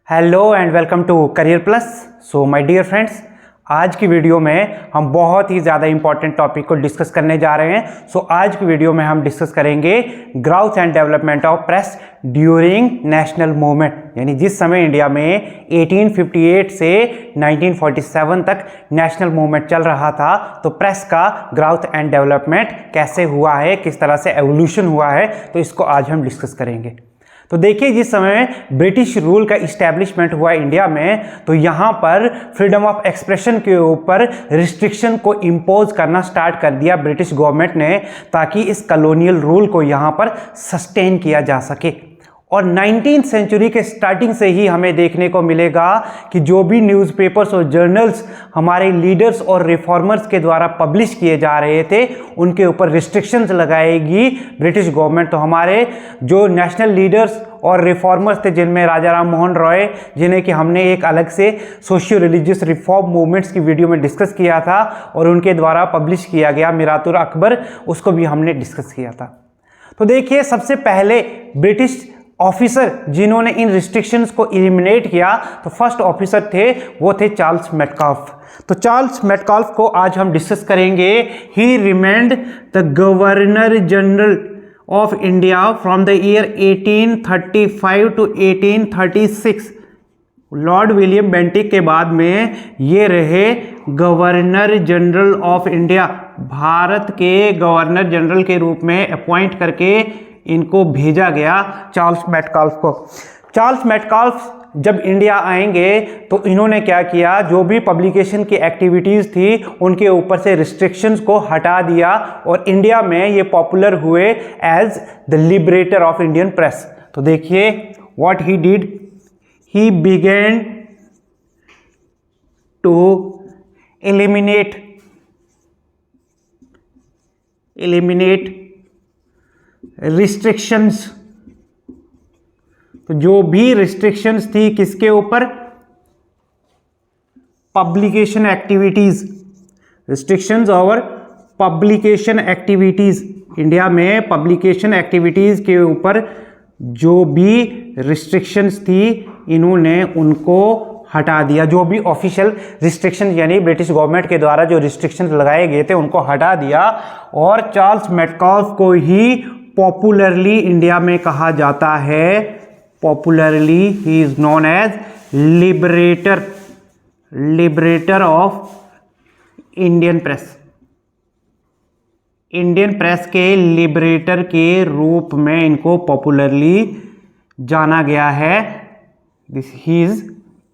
Hello and welcome to career plus. So my dear friends, आज की video में हम बहुत ही ज़्यादा इंपॉर्टेंट टॉपिक को डिस्कस करने जा रहे हैं। सो आज की वीडियो में हम डिस्कस करेंगे growth and development of press during national movement, यानी जिस समय इंडिया में 1858 से 1947 तक नेशनल मूवमेंट चल रहा था, तो प्रेस का ग्रोथ एंड डेवलपमेंट कैसे हुआ है, किस तरह से एवोल्यूशन हुआ है, तो इसको आज हम डिस्कस करेंगे। तो देखिए, जिस समय ब्रिटिश रूल का इस्टेब्लिशमेंट हुआ इंडिया में, तो यहाँ पर फ्रीडम ऑफ एक्सप्रेशन के ऊपर रिस्ट्रिक्शन को इम्पोज करना स्टार्ट कर दिया ब्रिटिश गवर्नमेंट ने, ताकि इस कॉलोनियल रूल को यहाँ पर सस्टेन किया जा सके। और 19वीं सेंचुरी के स्टार्टिंग से ही हमें देखने को मिलेगा कि जो भी न्यूज़पेपर्स और जर्नल्स हमारे लीडर्स और रिफॉर्मर्स के द्वारा पब्लिश किए जा रहे थे, उनके ऊपर रिस्ट्रिक्शंस लगाएगी ब्रिटिश गवर्नमेंट। तो हमारे जो नेशनल लीडर्स और रिफॉर्मर्स थे, जिनमें राजा राम मोहन रॉय, जिन्हें कि हमने एक अलग से सोशियो रिलीजियस रिफॉर्म मूवमेंट्स की वीडियो में डिस्कस किया था, और उनके द्वारा पब्लिश किया गया मिरातुर अकबर, उसको भी हमने डिस्कस किया था। तो देखिए, सबसे पहले ब्रिटिश ऑफिसर जिन्होंने इन रिस्ट्रिक्शंस को एलिमिनेट किया, तो फर्स्ट ऑफिसर थे, वो थे चार्ल्स मेटकाल्फ। तो चार्ल्स मेटकाल्फ को आज हम डिस्कस करेंगे। He remained the governor general of India from the year 1835 to 1836। Lord William Bentinck के बाद में ये रहे governor general of India. Bharat के गवर्नर जनरल के रूप में अपॉइंट करके इनको भेजा गया चार्ल्स मेटकाल्फ को। चार्ल्स मेटकाल्फ जब इंडिया आएंगे, तो इन्होंने क्या किया, जो भी पब्लिकेशन की एक्टिविटीज़ थी उनके ऊपर से रिस्ट्रिक्शंस को हटा दिया, और इंडिया में ये पॉपुलर हुए as the liberator of Indian press. तो देखिए what he did, he began to eliminate restrictions. तो जो भी रिस्ट्रिक्शंस थी किसके ऊपर, publication activities, restrictions over publication activities. India में पब्लिकेशन एक्टिविटीज के ऊपर जो भी रिस्ट्रिक्शंस थी, इन्होंने उनको हटा दिया। जो भी ऑफिशियल रिस्ट्रिक्शन, यानी ब्रिटिश गवर्नमेंट के द्वारा जो रिस्ट्रिक्शंस लगाए गए थे, उनको हटा दिया। और चार्ल्स मेटकाल्फ को ही पॉपुलरली इंडिया में कहा जाता है, popularly he is known as liberator of Indian press. Indian press के लिबरेटर के रूप में इनको पॉपुलरली जाना गया है। This he is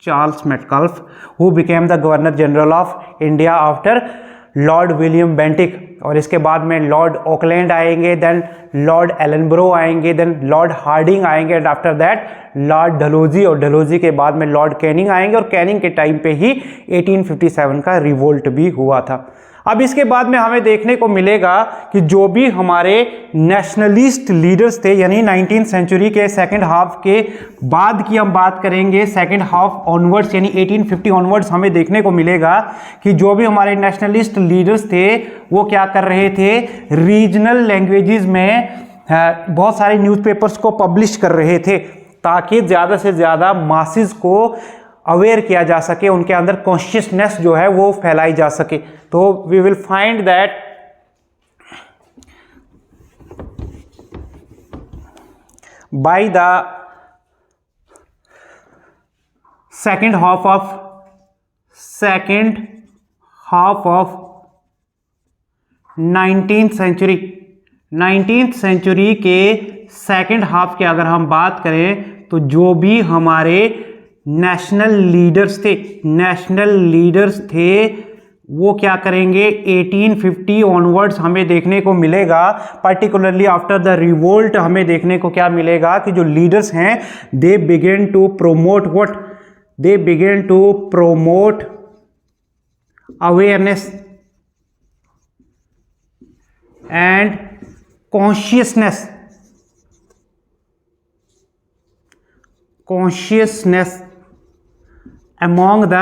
Charles Metcalfe, who became the governor general of India after Lord William Bentinck. और इसके बाद में लॉर्ड ऑकलैंड आएंगे, देन लॉर्ड एलनब्रो आएंगे, देन लॉर्ड हार्डिंग आएंगे, and after that Lord Dalhousie, और डलहौजी के बाद में लॉर्ड कैनिंग आएंगे। और कैनिंग के टाइम पे ही 1857 का रिवोल्ट भी हुआ था। अब इसके बाद में हमें देखने को मिलेगा कि जो भी हमारे नेशनलिस्ट लीडर्स थे, यानी 19वीं सेंचुरी के सेकंड हाफ के बाद की हम बात करेंगे, सेकंड हाफ ऑनवर्ड्स, यानी 1850 ऑनवर्ड्स, हमें देखने को मिलेगा कि जो भी हमारे नेशनलिस्ट लीडर्स थे, वो क्या कर रहे थे, रीजनल लैंग्वेजेस में बहुत सारे न्यूज़पेपर्स को पब्लिश कर रहे थे, ताकि ज़्यादा से ज़्यादा मासेस को अवेयर किया जा सके, उनके अंदर कॉन्शियसनेस जो है वो फैलाई जा सके। तो we will find that by the second half of 19th century, 19th century के सेकेंड हाफ की अगर हम बात करें, तो जो भी हमारे नेशनल लीडर्स थे, वो क्या करेंगे, 1850 ऑनवर्ड्स हमें देखने को मिलेगा, पर्टिकुलरली आफ्टर द रिवोल्ट हमें देखने को क्या मिलेगा कि जो लीडर्स हैं, they begin to promote awareness and consciousness among the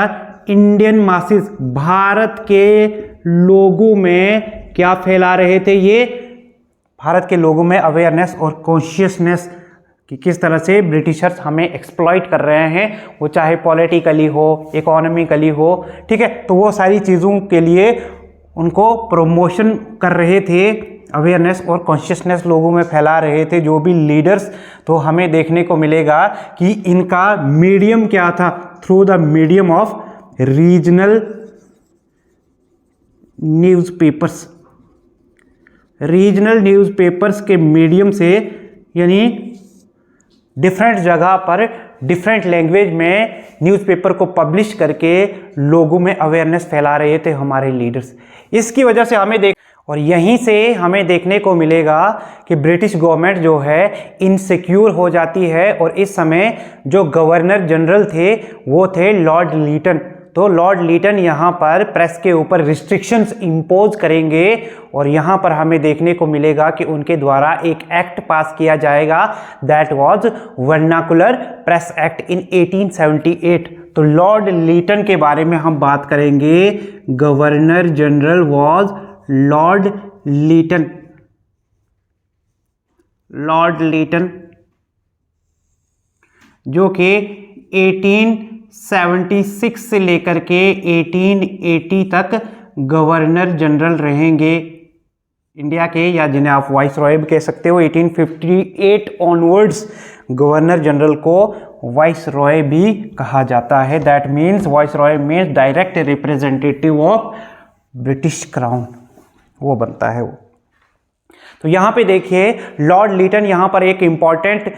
Indian masses. Bharat के लोगों में क्या फैला रहे थे, ये भारत के लोगों में अवेयरनेस और कॉन्शियसनेस कि किस तरह से ब्रिटिशर्स हमें एक्सप्लॉइट कर रहे हैं, वो चाहे पॉलिटिकली हो, इकोनॉमिकली हो, ठीक है। तो वो सारी चीज़ों के लिए उनको प्रमोशन कर रहे थे, अवेयरनेस और कॉन्शियसनेस लोगों में फैला रहे थे जो भी लीडर्स। तो हमें देखने को मिलेगा कि इनका मीडियम क्या था, through the medium of regional newspapers. Regional newspapers के मीडियम से, यानी डिफरेंट जगह पर डिफरेंट लैंग्वेज में न्यूज़पेपर को पब्लिश करके लोगों में अवेयरनेस फैला रहे थे हमारे लीडर्स। इसकी वजह से हमें और यहीं से हमें देखने को मिलेगा कि ब्रिटिश गवर्नमेंट जो है इनसिक्योर हो जाती है। और इस समय जो गवर्नर जनरल थे वो थे लॉर्ड लीटन। तो लॉर्ड लीटन यहाँ पर प्रेस के ऊपर रिस्ट्रिक्शंस इम्पोज करेंगे और यहाँ पर हमें देखने को मिलेगा कि उनके द्वारा एक एक्ट पास किया जाएगा, that was vernacular press act in 1878। तो लॉर्ड लीटन के बारे में हम बात करेंगे। Governor general was Lord Lytton. Lord Lytton जो कि 1876 से लेकर के 1880 तक गवर्नर जनरल रहेंगे इंडिया के, या जिन्हें आप वाइस रॉय भी कह सकते हो। 1858 ऑनवर्ड्स गवर्नर जनरल को वाइस रॉय भी कहा जाता है। That means vice Roy means direct representative of British crown, वो बनता है वो। तो यहाँ पे देखिए लॉर्ड लीटन यहाँ पर एक इंपॉर्टेंट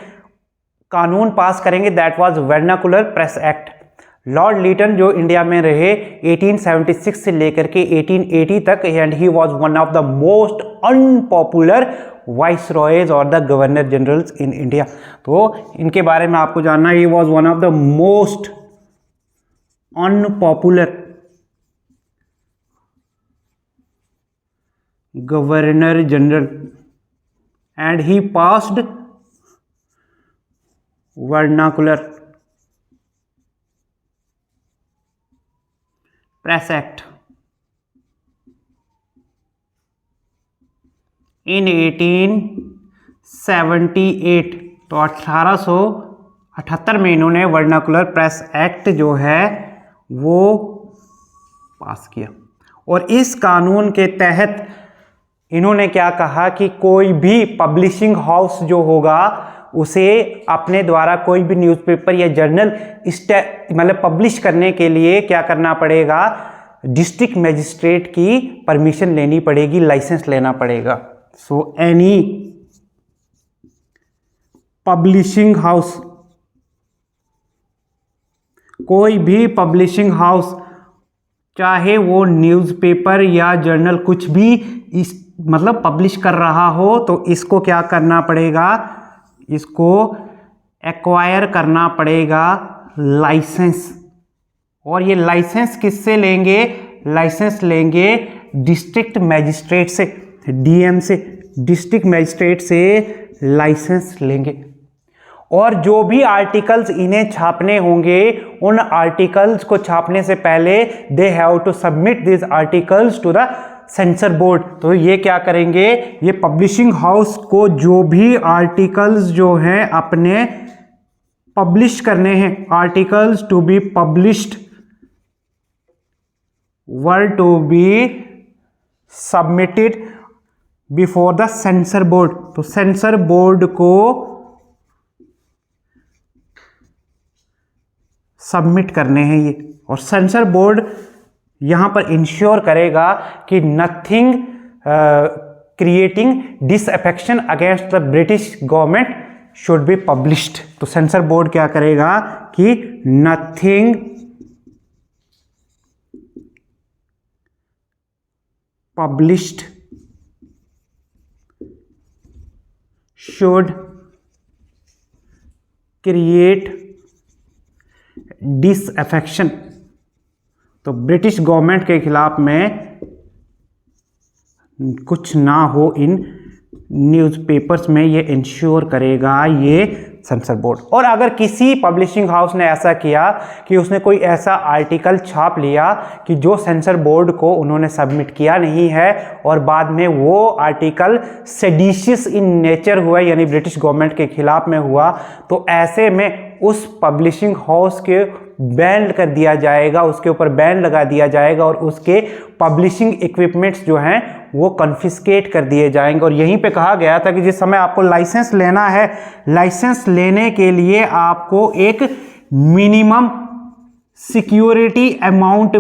कानून पास करेंगे, that was vernacular press act. Lord Lytton जो इंडिया में रहे 1876 से लेकर के 1880 तक, and he was one of the most unpopular viceroys और the governor generals in India. तो इनके बारे में आपको जानना है, he was one of the most unpopular governor general and he passed vernacular press act in 1878। तो 1878 में इन्होंने वर्नाकुलर प्रेस एक्ट जो है वो पास किया। और इस कानून के तहत इन्होंने क्या कहा कि कोई भी पब्लिशिंग हाउस जो होगा उसे अपने द्वारा कोई भी न्यूज़पेपर या जर्नल मतलब पब्लिश करने के लिए क्या करना पड़ेगा, डिस्ट्रिक्ट मजिस्ट्रेट की परमिशन लेनी पड़ेगी, लाइसेंस लेना पड़ेगा। सो एनी पब्लिशिंग हाउस, कोई भी पब्लिशिंग हाउस चाहे वो न्यूज़पेपर या जर्नल कुछ भी इस मतलब पब्लिश कर रहा हो, तो इसको क्या करना पड़ेगा, इसको एक्वायर करना पड़ेगा लाइसेंस। और ये लाइसेंस किससे लेंगे, लाइसेंस लेंगे डिस्ट्रिक्ट मैजिस्ट्रेट से, डीएम से, डिस्ट्रिक्ट मैजिस्ट्रेट से लाइसेंस लेंगे। और जो भी आर्टिकल्स इन्हें छापने होंगे, उन आर्टिकल्स को छापने से पहले they have to submit this articles to the censor board. तो ये क्या करेंगे, ये पब्लिशिंग हाउस को जो भी आर्टिकल्स जो हैं अपने पब्लिश करने हैं, articles to be published were to be submitted before the censor board. तो सेंसर बोर्ड को सबमिट करने हैं ये, और सेंसर बोर्ड यहाँ पर इंश्योर करेगा कि nothing creating disaffection against the British government should be published. तो सेंसर बोर्ड क्या करेगा कि nothing published should create disaffection. तो ब्रिटिश गवर्नमेंट के खिलाफ में कुछ ना हो इन न्यूज़पेपर्स में, ये इंश्योर करेगा ये सेंसर बोर्ड। और अगर किसी पब्लिशिंग हाउस ने ऐसा किया कि उसने कोई ऐसा आर्टिकल छाप लिया कि जो सेंसर बोर्ड को उन्होंने सबमिट किया नहीं है और बाद में वो आर्टिकल सेडिशियस इन नेचर हुआ, यानी ब्रिटिश गवर्नमेंट के खिलाफ में हुआ, तो ऐसे में उस पब्लिशिंग हाउस के बैन कर दिया जाएगा, उसके ऊपर बैन लगा दिया जाएगा और उसके पब्लिशिंग इक्विपमेंट्स जो हैं वो कॉन्फिस्केट कर दिए जाएंगे। और यहीं पे कहा गया था कि जिस समय आपको लाइसेंस लेना है, लाइसेंस लेने के लिए आपको एक मिनिमम सिक्योरिटी अमाउंट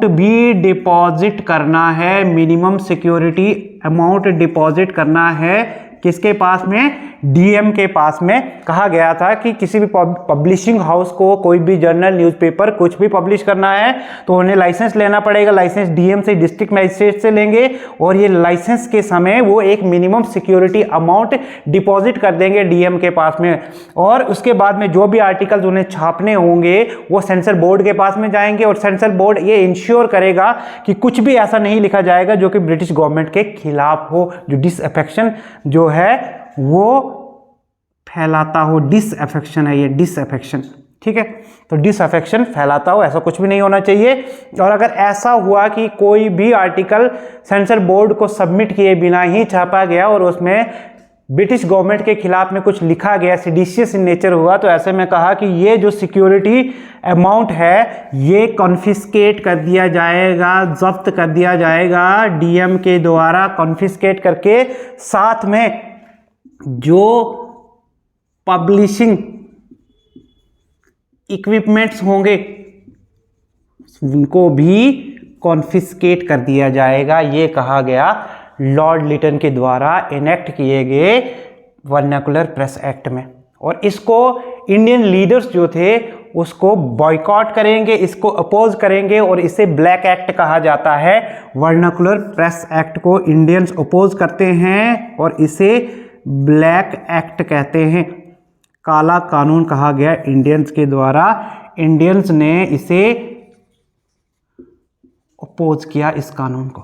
भी डिपॉजिट करना है। मिनिमम सिक्योरिटी अमाउंट डिपॉजिट करना है किसके पास में? डीएम के पास में। कहा गया था कि किसी भी पब्लिशिंग हाउस को कोई भी जर्नल, न्यूज़पेपर कुछ भी पब्लिश करना है तो उन्हें लाइसेंस लेना पड़ेगा। लाइसेंस डीएम से, डिस्ट्रिक्ट मजिस्ट्रेट से लेंगे और ये लाइसेंस के समय वो एक मिनिमम सिक्योरिटी अमाउंट डिपॉजिट कर देंगे डीएम के पास में। और उसके बाद में जो भी आर्टिकल्स उन्हें छापने होंगे वो सेंसर बोर्ड के पास में जाएंगे और सेंसर बोर्ड ये इंश्योर करेगा कि कुछ भी ऐसा नहीं लिखा जाएगा जो कि ब्रिटिश गवर्नमेंट के खिलाफ हो, जो डिसअफेक्शन जो है वो फैलाता हो। डिसअफेक्शन है ये, डिसअफेक्शन, ठीक है। तो डिसअफेक्शन फैलाता हो, ऐसा कुछ भी नहीं होना चाहिए। और अगर ऐसा हुआ कि कोई भी आर्टिकल सेंसर बोर्ड को सबमिट किए बिना ही छापा गया और उसमें ब्रिटिश गवर्नमेंट के खिलाफ में कुछ लिखा गया, सेडिशियस इन नेचर हुआ, तो ऐसे में कहा कि ये जो सिक्योरिटी अमाउंट है ये कॉन्फिस्केट कर दिया जाएगा, जब्त कर दिया जाएगा डीएम के द्वारा। कॉन्फिस्केट करके साथ में जो पब्लिशिंग इक्विपमेंट्स होंगे उनको भी कॉन्फिस्केट कर दिया जाएगा। ये कहा गया लॉर्ड लिटन के द्वारा इनेक्ट किए गए वर्नाकुलर प्रेस एक्ट में। और इसको इंडियन लीडर्स जो थे उसको बॉयकॉट करेंगे, इसको अपोज करेंगे और इसे ब्लैक एक्ट कहा जाता है। वर्नाकुलर प्रेस एक्ट को इंडियंस अपोज करते हैं और इसे ब्लैक एक्ट कहते हैं। काला कानून कहा गया इंडियंस के द्वारा। इंडियंस ने इसे अपोज किया, इस कानून को।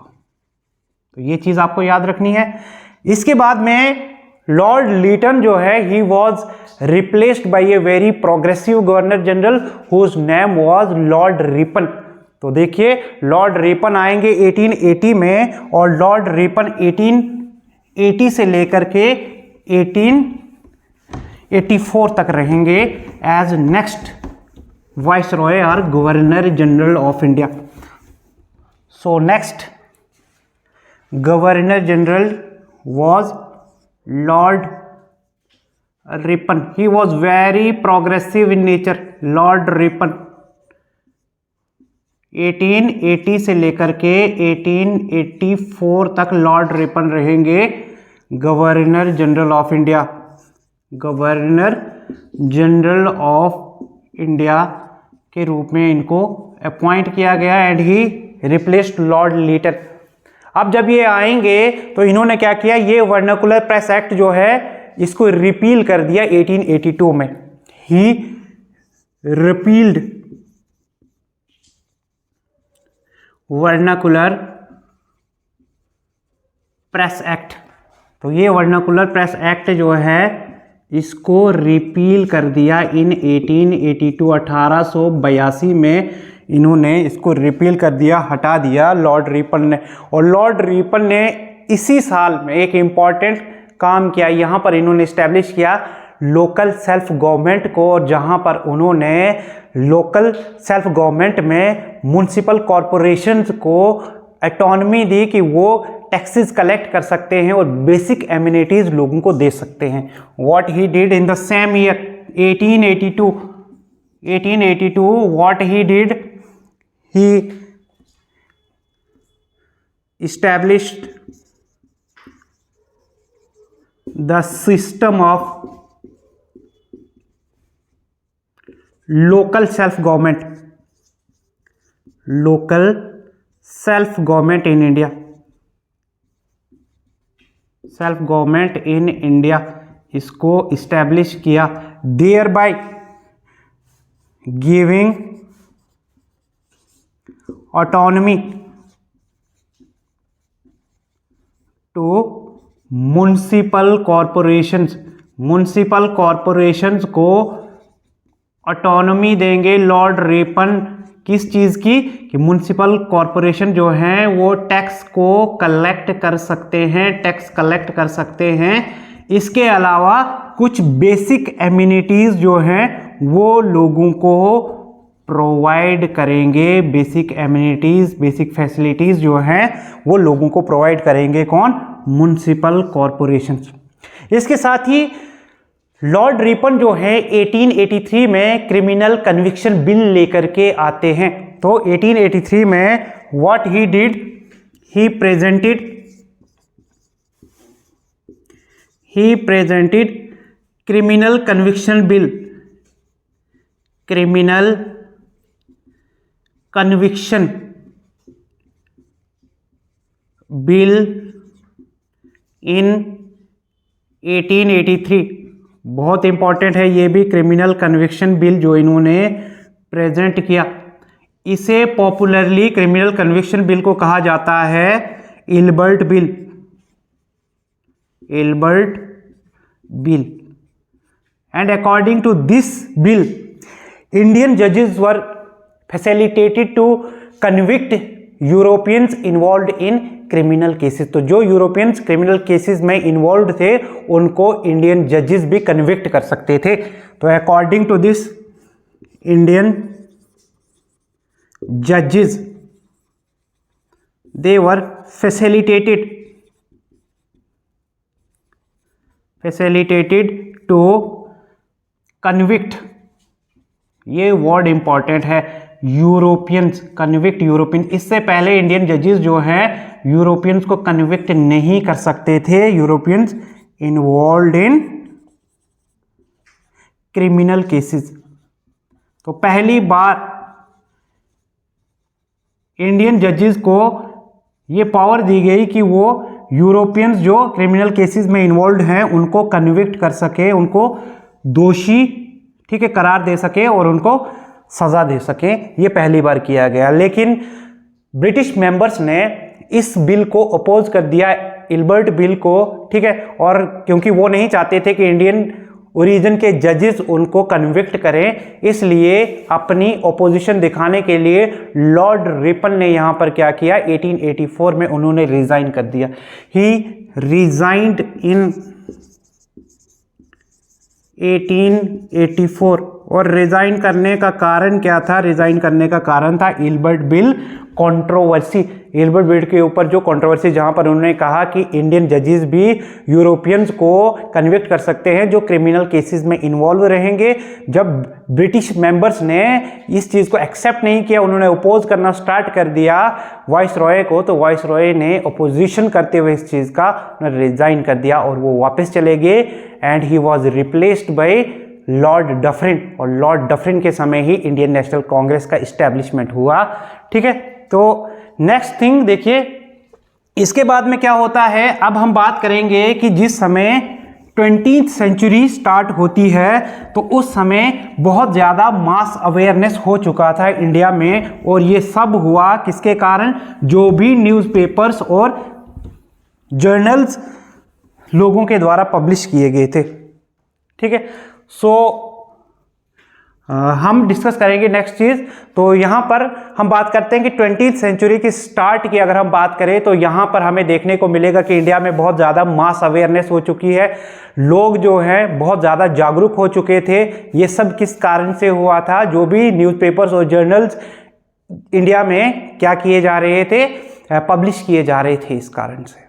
तो ये चीज आपको याद रखनी है। इसके बाद में लॉर्ड लिटन जो है he was replaced by a very progressive governor general whose name was Lord Ripon. तो देखिए लॉर्ड रिपन आएंगे 1880 में और लॉर्ड रिपन 1880 से लेकर के 1884 तक रहेंगे एज नेक्स्ट वाइसरॉय और governor general of India. So next governor general was Lord Ripon. He was very progressive in nature. Lord Ripon 1880 से लेकर के 1884 तक लॉर्ड रिपन रहेंगे governor general of India. Governor general of India के रूप में इनको अपॉइंट किया गया and he replaced Lord Lytton. अब जब ये आएंगे तो इन्होंने क्या किया, ये वर्नाकुलर प्रेस एक्ट जो है इसको रिपील कर दिया 1882 में। ही रिपील्ड वर्नाकुलर प्रेस एक्ट। तो ये वर्नाकुलर प्रेस एक्ट जो है इसको रिपील कर दिया इन 1882 1882 में इन्होंने इसको रिपील कर दिया, हटा दिया लॉर्ड रिपन ने। और लॉर्ड रिपन ने इसी साल में एक इम्पॉर्टेंट काम किया, यहाँ पर इन्होंने इस्टेब्लिश किया लोकल सेल्फ गवर्नमेंट को। और जहाँ पर उन्होंने लोकल सेल्फ गवर्नमेंट में म्युनिसिपल कॉरपोरेशंस को ऑटोनॉमी दी कि वो टैक्सेस कलेक्ट कर सकते हैं और बेसिक एमिनिटीज लोगों को दे सकते हैं। What he did in the same year 1882 what he did, he established the system of local self government in India, self government in India इसको इस्टेब्लिश किया, thereby giving autonomy to municipal corporations को autonomy देंगे Lord Ripon. किस चीज़ की? कि municipal corporation जो हैं वो टैक्स को कलेक्ट कर सकते हैं, इसके अलावा कुछ बेसिक एमिनिटीज़ जो हैं वो लोगों को प्रोवाइड करेंगे। बेसिक एमिनिटीज़, बेसिक फैसिलिटीज़ जो हैं वो लोगों को प्रोवाइड करेंगे। कौन? Municipal corporations. इसके साथ ही लॉर्ड रिपन जो है 1883 में क्रिमिनल कन्विक्शन बिल लेकर के आते हैं। तो 1883 में what he did, he presented criminal conviction bill in 1883। बहुत इंपॉर्टेंट है ये भी, क्रिमिनल कन्विक्शन बिल जो इन्होंने प्रेजेंट किया। इसे पॉपुलरली क्रिमिनल कन्विक्शन बिल को कहा जाता है Ilbert bill. And according to this bill Indian जजेस were facilitated to convict Europeans involved in criminal cases. तो जो यूरोपियंस क्रिमिनल केसेस में इन्वॉल्व थे उनको इंडियन जजेस भी कन्विक्ट कर सकते थे। तो अकॉर्डिंग टू दिस इंडियन जजेस दे वर फैसिलिटेटेड टू कन्विक्ट, ये वर्ड इंपॉर्टेंट है, यूरोपियंस, कन्विक्ट यूरोपियन। इससे पहले इंडियन जजेस जो हैं यूरोपियंस को कन्विक्ट नहीं कर सकते थे, Europeans involved in criminal cases. तो पहली बार इंडियन जजेस को ये पावर दी गई कि वो यूरोपियंस जो क्रिमिनल केसेस में इन्वॉल्व हैं उनको कन्विक्ट कर सके, उनको दोषी, ठीक है, करार दे सके और उनको सजा दे सके। ये पहली बार किया गया। लेकिन ब्रिटिश मेंबर्स ने इस बिल को अपोज कर दिया, इल्बर्ट बिल को, ठीक है। और क्योंकि वो नहीं चाहते थे कि इंडियन ओरिजिन के जजेस उनको कन्विक्ट करें, इसलिए अपनी ओपोजिशन दिखाने के लिए लॉर्ड रिपन ने यहां पर क्या किया, 1884 में उन्होंने रिजाइन कर दिया। ही रिजाइंड इन 1884। और रिजाइन करने का कारण क्या था? रिजाइन करने का कारण था Ilbert bill controversy. Ilbert bill के ऊपर जो कंट्रोवर्सी, जहां पर उन्होंने कहा कि इंडियन जजेस भी यूरोपियंस को कन्विक्ट कर सकते हैं जो क्रिमिनल केसेस में इन्वॉल्व रहेंगे। जब ब्रिटिश मेंबर्स ने इस चीज़ को एक्सेप्ट नहीं किया, उन्होंने अपोज करना स्टार्ट कर दिया वाइस रॉय को, तो वाइस रॉय ने अपोजिशन करते हुए इस चीज़ का रिजाइन कर दिया और वो वापस चले गए। And he was replaced by Lord Dufferin. और लॉर्ड डफरिन के समय ही इंडियन नेशनल कांग्रेस का इस्टेब्लिशमेंट हुआ, ठीक है। तो नेक्स्ट थिंग देखिए, इसके बाद में क्या होता है। अब हम बात करेंगे कि जिस समय 20th सेंचुरी स्टार्ट होती है तो उस समय बहुत ज़्यादा मास अवेयरनेस हो चुका था इंडिया में। और ये सब हुआ किसके कारण? जो भी न्यूज़पेपर्स और जर्नल्स लोगों के द्वारा पब्लिश किए गए थे, ठीक है। सो हम डिस्कस करेंगे नेक्स्ट चीज़। तो यहाँ पर हम बात करते हैं कि 20th सेंचुरी की स्टार्ट की अगर हम बात करें तो यहाँ पर हमें देखने को मिलेगा कि इंडिया में बहुत ज़्यादा मास अवेयरनेस हो चुकी है। लोग जो हैं बहुत ज़्यादा जागरूक हो चुके थे। ये सब किस कारण से हुआ था? जो भी न्यूज़पेपर्स और जर्नल्स इंडिया में क्या किए जा रहे थे, पब्लिश किए जा रहे थे, इस कारण से।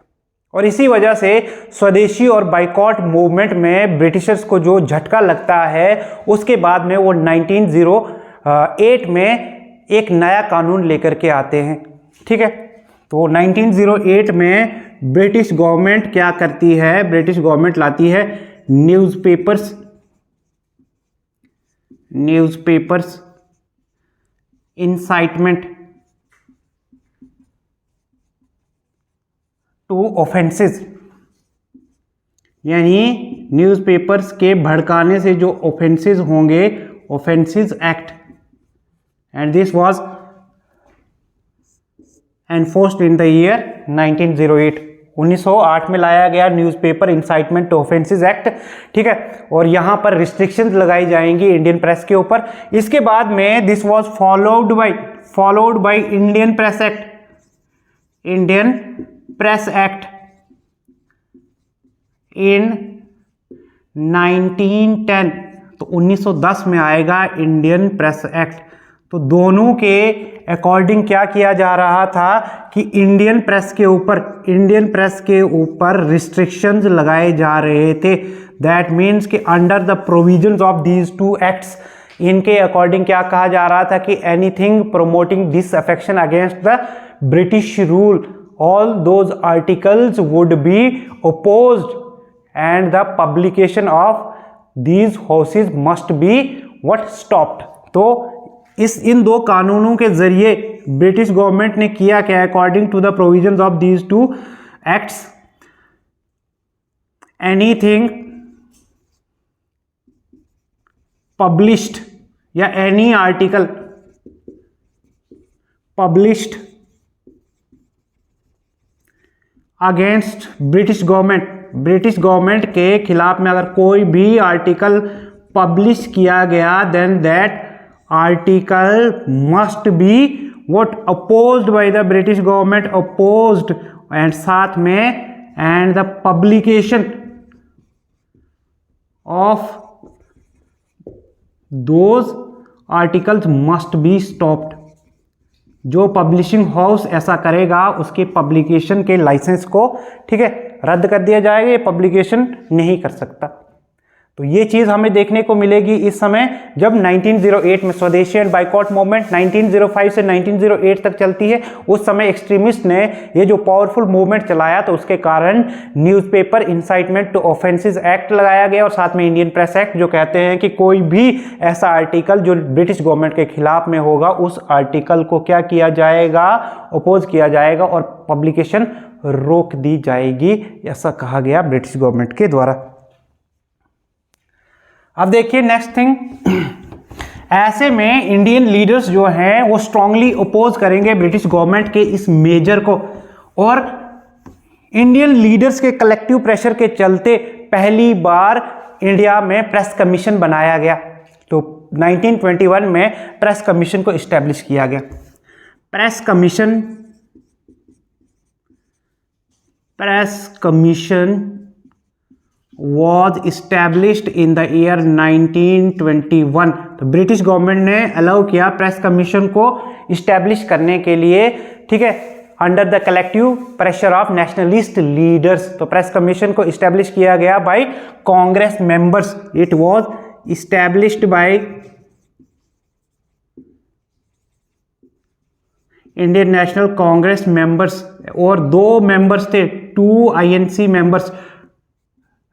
और इसी वजह से स्वदेशी और बाइकॉट मूवमेंट में ब्रिटिशर्स को जो झटका लगता है, उसके बाद में वो 1908 में एक नया कानून लेकर के आते हैं, ठीक है। तो 1908 में ब्रिटिश गवर्नमेंट क्या करती है? ब्रिटिश गवर्नमेंट लाती है न्यूज़पेपर्स इंसाइटमेंट टू ऑफेंसेस, यानी न्यूज़पेपर्स के भड़काने से जो ऑफेंसेस होंगे, offences act. And this was enforced in the year 1908। 1908 में लाया गया newspaper incitement to offences act, ठीक है। और यहाँ पर रिस्ट्रिक्शंस लगाई जाएंगी इंडियन प्रेस के ऊपर। इसके बाद में this was followed by Indian press act in 1910। तो 1910 में आएगा इंडियन प्रेस एक्ट। तो दोनों के अकॉर्डिंग क्या किया जा रहा था कि इंडियन प्रेस के ऊपर रिस्ट्रिक्शंस लगाए जा रहे थे। दैट मीन्स कि under the provisions of these two acts, इनके अकॉर्डिंग क्या कहा जा रहा था कि anything promoting disaffection against the British rule, all those articles would be opposed and the publication of these horses must be what stopped। तो इन दो कानूनों के जरिए ब्रिटिश गवर्नमेंट ने किया क्या, according to the provisions of these two acts, anything published या any article published against British government के खिलाफ में अगर कोई भी आर्टिकल पब्लिश किया गया, then that article must be what opposed by the British government, opposed, and साथ में and the publication of those articles must be stopped. जो पब्लिशिंग हाउस ऐसा करेगा उसके पब्लिकेशन के लाइसेंस को, ठीक है, रद्द कर दिया जाएगा, ये पब्लिकेशन नहीं कर सकता। तो ये चीज़ हमें देखने को मिलेगी इस समय जब 1908 में स्वदेशी एंड बाइकॉट मूवमेंट 1905 से 1908 तक चलती है। उस समय एक्सट्रीमिस्ट ने ये जो पावरफुल मूवमेंट चलाया तो उसके कारण newspaper incitement to offences act लगाया गया और साथ में इंडियन प्रेस एक्ट, जो कहते हैं कि कोई भी ऐसा आर्टिकल जो ब्रिटिश गवर्नमेंट के खिलाफ में होगा उस आर्टिकल को क्या किया जाएगा, अपोज किया जाएगा और पब्लिकेशन रोक दी जाएगी, ऐसा कहा गया ब्रिटिश गवर्नमेंट के द्वारा। अब देखिए नेक्स्ट थिंग, ऐसे में इंडियन लीडर्स जो हैं वो स्ट्रांगली अपोज करेंगे ब्रिटिश गवर्नमेंट के इस मेजर को, और इंडियन लीडर्स के कलेक्टिव प्रेशर के चलते पहली बार इंडिया में प्रेस कमीशन बनाया गया। तो 1921 में प्रेस कमीशन को इस्टेब्लिश किया गया। Press commission was established in the year 1921। तो ब्रिटिश गवर्नमेंट ने अलाउ किया प्रेस कमीशन को इस्टेब्लिश करने के लिए, ठीक है, under the collective pressure of nationalist leaders. तो प्रेस कमीशन को इस्टेब्लिश किया गया by Congress members. It was established by Indian National Congress members, और 2 मेंबर्स थे, 2 INC members,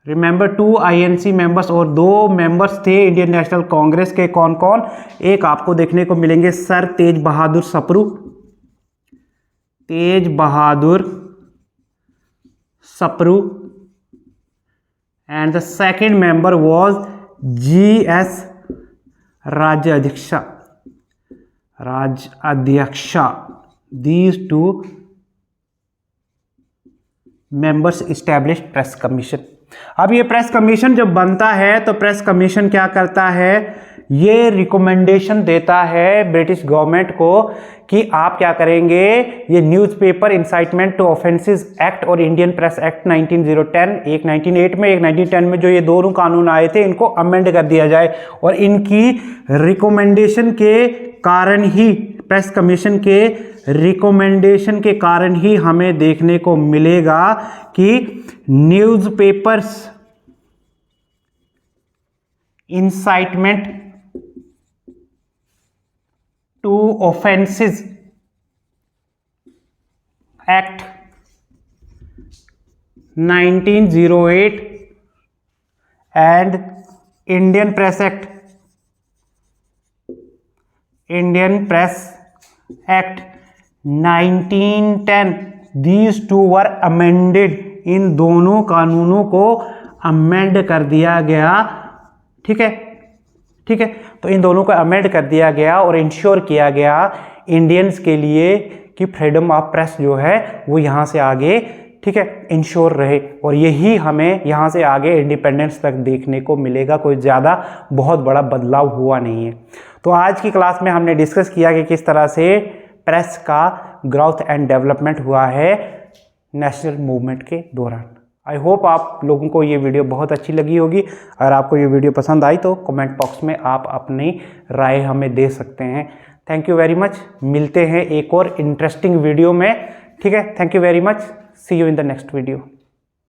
remember 2 INC members, और 2 मेंबर्स थे इंडियन नेशनल कांग्रेस के। कौन कौन? एक आपको देखने को मिलेंगे sir Tej Bahadur Sapru, and the second member was GS Rajadhyaksha. These 2 members established press commission. अब ये प्रेस कमीशन जब बनता है तो प्रेस कमीशन क्या करता है, ये रिकमेंडेशन देता है ब्रिटिश गवर्नमेंट को कि आप क्या करेंगे, ये newspaper incitement to offences act और इंडियन प्रेस एक्ट 1910, एक 1908 में एक 1910 में, जो ये दोनों कानून आए थे, इनको अमेंड कर दिया जाए। और इनकी रिकमेंडेशन के कारण ही, प्रेस कमीशन के रिकमेंडेशन के कारण ही हमें देखने को मिलेगा कि newspapers incitement to offences act 1908 and Indian press act 1910, these 2 were amended. इन दोनों कानूनों को अमेंड कर दिया गया, ठीक है। तो इन दोनों को अमेंड कर दिया गया और इंश्योर किया गया इंडियंस के लिए कि फ्रीडम ऑफ प्रेस जो है वो यहाँ से आगे ठीक है, इंश्योर रहे, और यही हमें यहाँ से आगे इंडिपेंडेंस तक देखने को मिलेगा। कोई ज़्यादा बहुत बड़ा बदलाव हुआ नहीं है। तो आज की क्लास में हमने डिस्कस किया कि किस तरह से प्रेस का ग्रोथ एंड डेवलपमेंट हुआ है नेशनल मूवमेंट के दौरान। आई होप आप लोगों को ये वीडियो बहुत अच्छी लगी होगी। अगर आपको ये वीडियो पसंद आई तो कमेंट बॉक्स में आप अपनी राय हमें दे सकते हैं। Thank you very much. मिलते हैं एक और इंटरेस्टिंग वीडियो में, ठीक है। Thank you very much. See you in the next video.